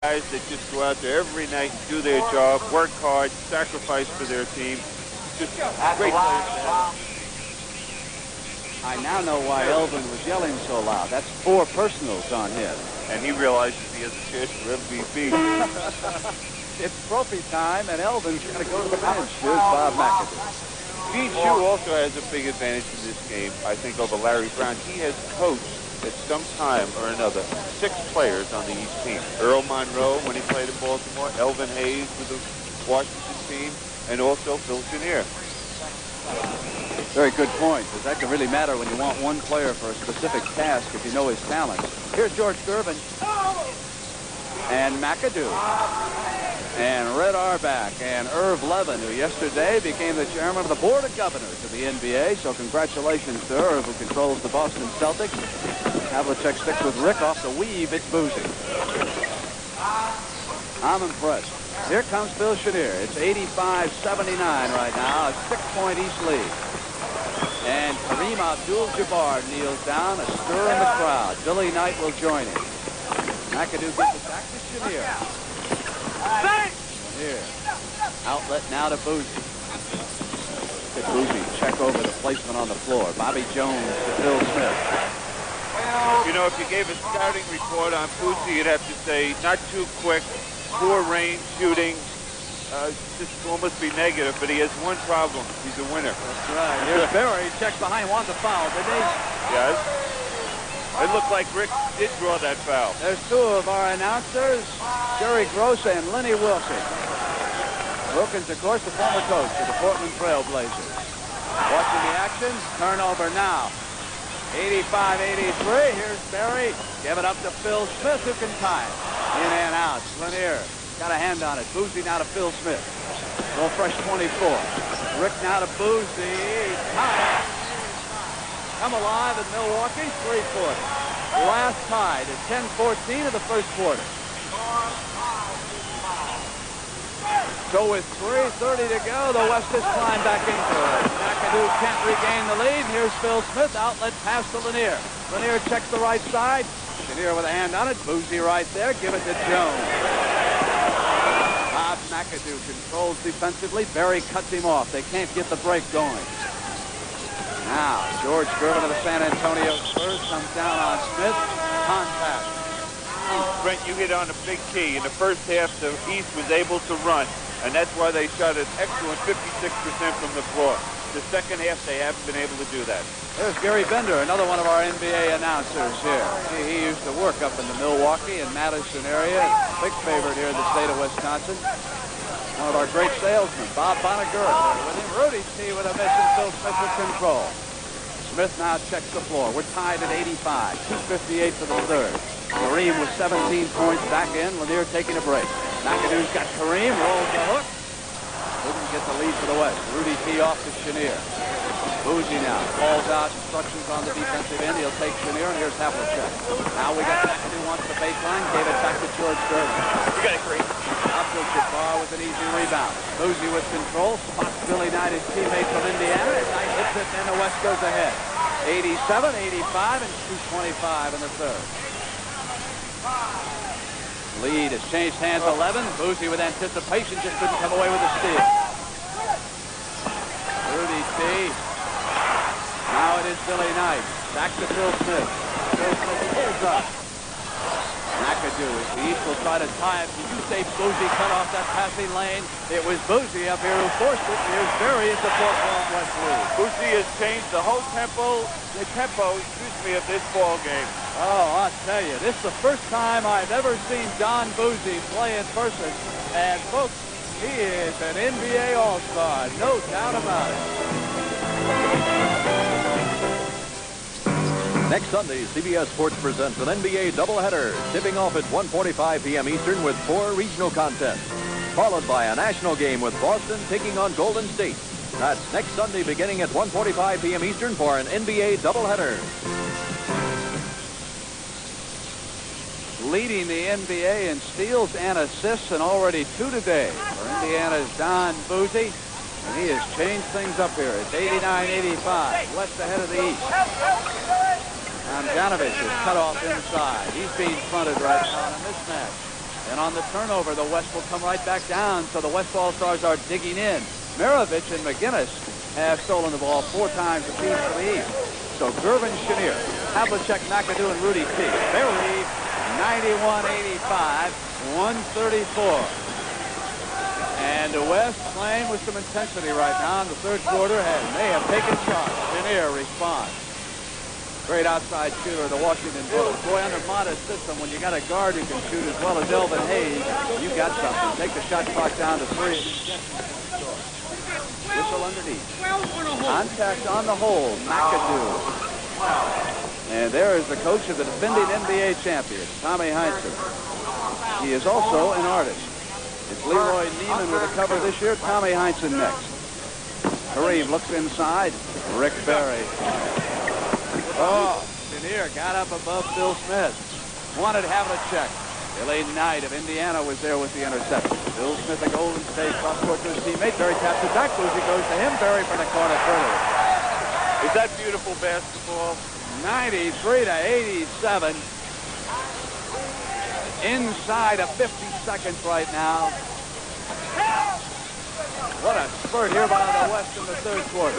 Guys that just go out there every night and do their job, work hard, sacrifice for their team. Just great players to have. I now know why Elvin was yelling so loud. That's 4 personals on him. And he realizes he has a chance for MVP. It's trophy time, and Elvin's going to go to the bench. Here's Bob McAdoo. Gene Shue also has a big advantage in this game, I think, over Larry Brown. He has coached at some time or another 6 players on the East team. Earl Monroe when he played in Baltimore, Elvin Hayes with the Washington team, and also Phil Chenier. Very good point, because that can really matter when you want one player for a specific task if you know his talents. Here's George Gervin. And McAdoo. And Red Auerbach. And Irv Levin, who yesterday became the chairman of the Board of Governors of the NBA. So congratulations to Irv, who controls the Boston Celtics. Havlicek sticks with Rick off the weave. It's Boozy. I'm impressed. Here comes Phil Chenier. It's 85-79 right now. A 6-point East lead. And Kareem Abdul-Jabbar kneels down. A stir in the crowd. Billy Knight will join him. McAdoo gives it back to Chenier. Here. Outlet now to Boozy. Good Boozy. Check over the placement on the floor. Bobby Jones to Phil Smith. You know, if you gave a scouting report on Boozy, you'd have to say not too quick, poor range shooting. Just almost be negative, but he has one problem. He's a winner. That's right. Here's Barry. Checks behind. Wants a foul, didn't he? Yes. It looked like Rick did draw that foul. There's 2 of our announcers, Jerry Gross and Lenny Wilson. Wilkins, of course, the former coach of the Portland Trail Blazers. Watching the action. Turnover now. 85-83. Here's Barry. Give it up to Phil Smith, who can tie it. In and out. Lanier got a hand on it. Boozy now to Phil Smith. Little fresh 24. Rick now to Boozy. Come alive in Milwaukee. 3-quarter. Last tied at 10-14 of the first quarter. So with 3:30 to go, the West has climbed back into it. McAdoo can't regain the lead. Here's Phil Smith. Outlet pass to Lanier. Lanier checks the right side. Chenier with a hand on it. Boozy right there. Give it to Jones. Bob McAdoo controls defensively. Barry cuts him off. They can't get the break going. Now, George Gervin of the San Antonio Spurs comes down on Smith. Contact. Brent, you hit on a big key. In the first half, the East was able to run, and that's why they shot an excellent 56% from the floor. The second half, they haven't been able to do that. There's Gary Bender, another one of our NBA announcers here. He used to work up in the Milwaukee and Madison area. Big favorite here in the state of Wisconsin. One of our great salesmen, Bob Bonagura, there with him. Rudy T with a miss and Phil Smith with control. Smith now checks the floor. We're tied at 85. 2:58 for the third. Kareem with 17 points back in. Lanier taking a break. McAdoo's got Kareem. Rolls the hook. Couldn't get the lead for the West. Rudy T off to Chenier. Boozy now calls out instructions on the defensive end. He'll take Chenier, and here's Havlicek. Now we got McAdoo wants the baseline. Gave it back to George Gervin. You got it, Kareem. Abdul-Jabbar with an easy rebound. Boozy with control. Spots Billy Knight, his teammate from Indiana. And Knight hits it, and the West goes ahead. 87-85 and 2:25 in the third. Lead has changed hands 11. Boozy with anticipation just couldn't come away with the steal. Rudy T. Now it is Billy Knight. Back to Phil Smith. Phil Smith pulls up. McAdoo, as the East will try to tie it. Did you say Boozy cut off that passing lane? It was Boozy up here who forced it. Here's Barry at the 4-12 West lead. Boozy has changed the whole tempo of this ball game. Oh, I'll tell you, this is the first time I've ever seen Don Boozy play in person. And folks, he is an NBA All-Star, no doubt about it. Next Sunday, CBS Sports presents an NBA doubleheader, tipping off at 1:45 p.m. Eastern with 4 regional contests, followed by a national game with Boston taking on Golden State. That's next Sunday beginning at 1:45 p.m. Eastern for an NBA doubleheader. Leading the NBA in steals and assists, and already 2 today for Indiana's Don Boozy. And he has changed things up here. It's 89-85, West ahead of the East. Tomjanovich is cut off inside. He's being fronted right now on a mismatch. And on the turnover, the West will come right back down, so the West All-Stars are digging in. Mirovich and McGinnis have stolen the ball 4 times apiece for the East. So Gervin, Chenier, Havlicek, McAdoo, and Rudy T. They lead 91-85, 134. And the West playing with some intensity right now in the third quarter, and they have taken shots. Chenier responds. Great outside shooter, the Washington Bullets. Boy, under modest system, when you got a guard who can shoot as well as Elvin Hayes, you got something. Take the shot clock down to 3. Whistle underneath. Contact on the hole, McAdoo. And there is the coach of the defending NBA champion, Tommy Heinsohn. He is also an artist. It's Leroy Neiman with a cover this year. Tommy Heinsohn next. Kareem looks inside. Rick Barry. Oh, Chenier got up above Bill Smith. Wanted Havlicek. Billy Knight of Indiana was there with the interception. Bill Smith of Golden State cross court to his teammate. Barry taps it back. Boozy goes to him. Barry from the corner further. Is that beautiful basketball? 93-87. Inside of 50 seconds right now. What a spurt here by the West in the third quarter.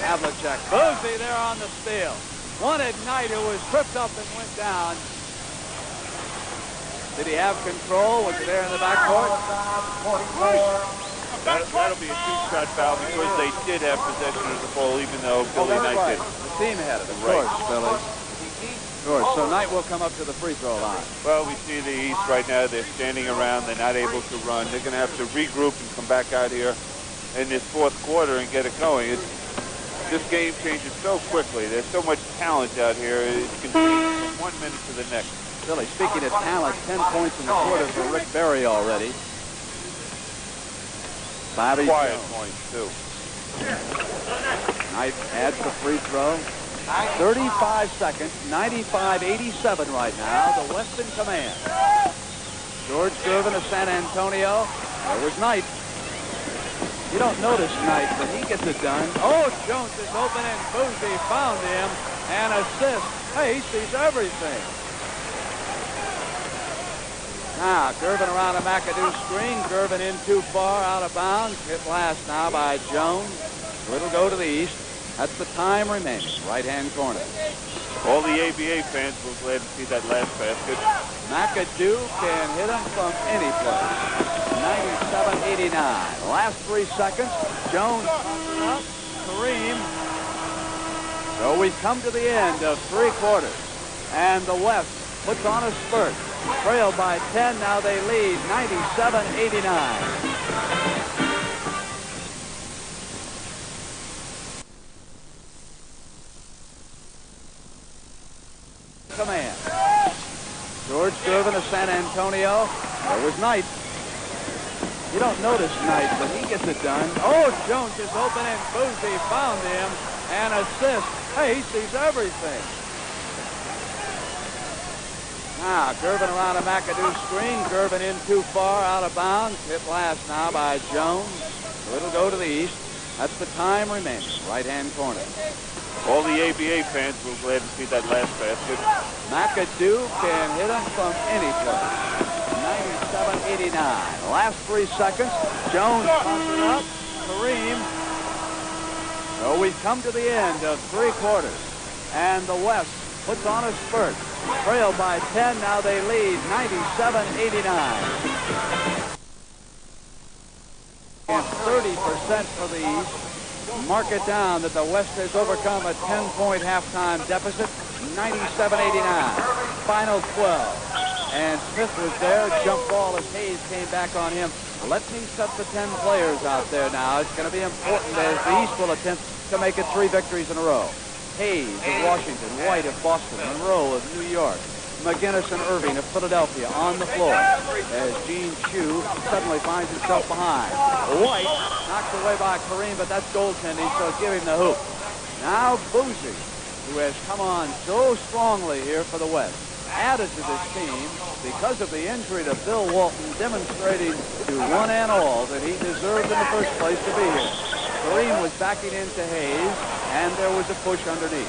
Havlicek. Boozy there on the steal. Wanted Knight, who was tripped up and went down. Did he have control? Was he there in the backcourt? That'll be a two-shot foul because they did have possession of the ball, even though Billy Knight right. didn't. The team had it, of course, Billy. Of course. So Knight will come up to the free throw line. Well, we see the East right now. They're standing around. They're not able to run. They're going to have to regroup and come back out here in this fourth quarter and get it going. This game changes so quickly. There's so much talent out here. It can change from 1 minute to the next. Billy, speaking of talent, 10 points in the quarter for Rick Barry already. Bobby Quiet Jones. points, too. Knight adds the free throw. 35 seconds, 95-87 right now. The West in command. George Gervin of San Antonio. There was Knight. You don't notice Knight, but he gets it done. Oh, Jones is open and Boozy found him. And assist. Hey, he sees everything. Now, Gervin around a McAdoo screen. Gervin in too far, out of bounds. Hit last now by Jones. It'll go to the East. That's the time remaining. Right-hand corner. All the ABA fans will glad to see that last basket. McAdoo can hit him from any place. 97-89. Last 3 seconds. Jones up. Kareem. So we've come to the end of 3 quarters. And the West puts on a spurt. Trailed by 10. Now they lead 97-89. Command. George Gervin of San Antonio. There was Knight. You don't notice Knight, but he gets it done. Oh, Jones is open and Boozy found him. And assist. Hey, he sees everything. Now, Gervin around a McAdoo screen. Gervin in too far, out of bounds. Hit last now by Jones. So it'll go to the East. That's the time remaining. Right-hand corner. All the ABA fans will glad to see that last basket. McAdoo can hit him from any place. 97-89. Last 3 seconds. Jones pumps it up. Kareem. So we've come to the end of 3 quarters. And the West puts on a spurt. Trailed by 10. Now they lead 97-89. And 30% for the East. Mark it down that the West has overcome a 10-point halftime deficit. 97-89. Final 12. And Smith was there. Jump ball as Hayes came back on him. Let me set the 10 players out there now. It's going to be important as the East will attempt to make it 3 victories in a row. Hayes of Washington, White of Boston, Monroe of New York, McGinnis and Irving of Philadelphia on the floor as Gene Chu suddenly finds himself behind. White knocked away by Kareem, but that's goaltending, so give him the hoop. Now Boozy, who has come on so strongly here for the West, added to this team because of the injury to Bill Walton, demonstrating to one and all that he deserved in the first place to be here. Kareem was backing into Hayes, and there was a push underneath.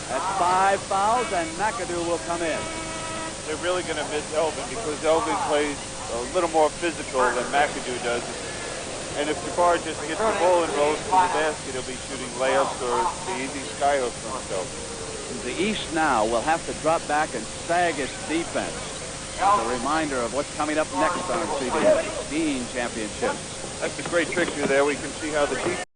That's 5 fouls, and McAdoo will come in. they're really going to miss Elvin because Elvin plays a little more physical than McAdoo does. And if Jabbar just gets the ball and rolls to the basket, he'll be shooting layups or the easy skyhook for himself. The East now will have to drop back and sag its defense. As a reminder of what's coming up next on CBS, Dean Championship. That's a great picture there. We can see how the defense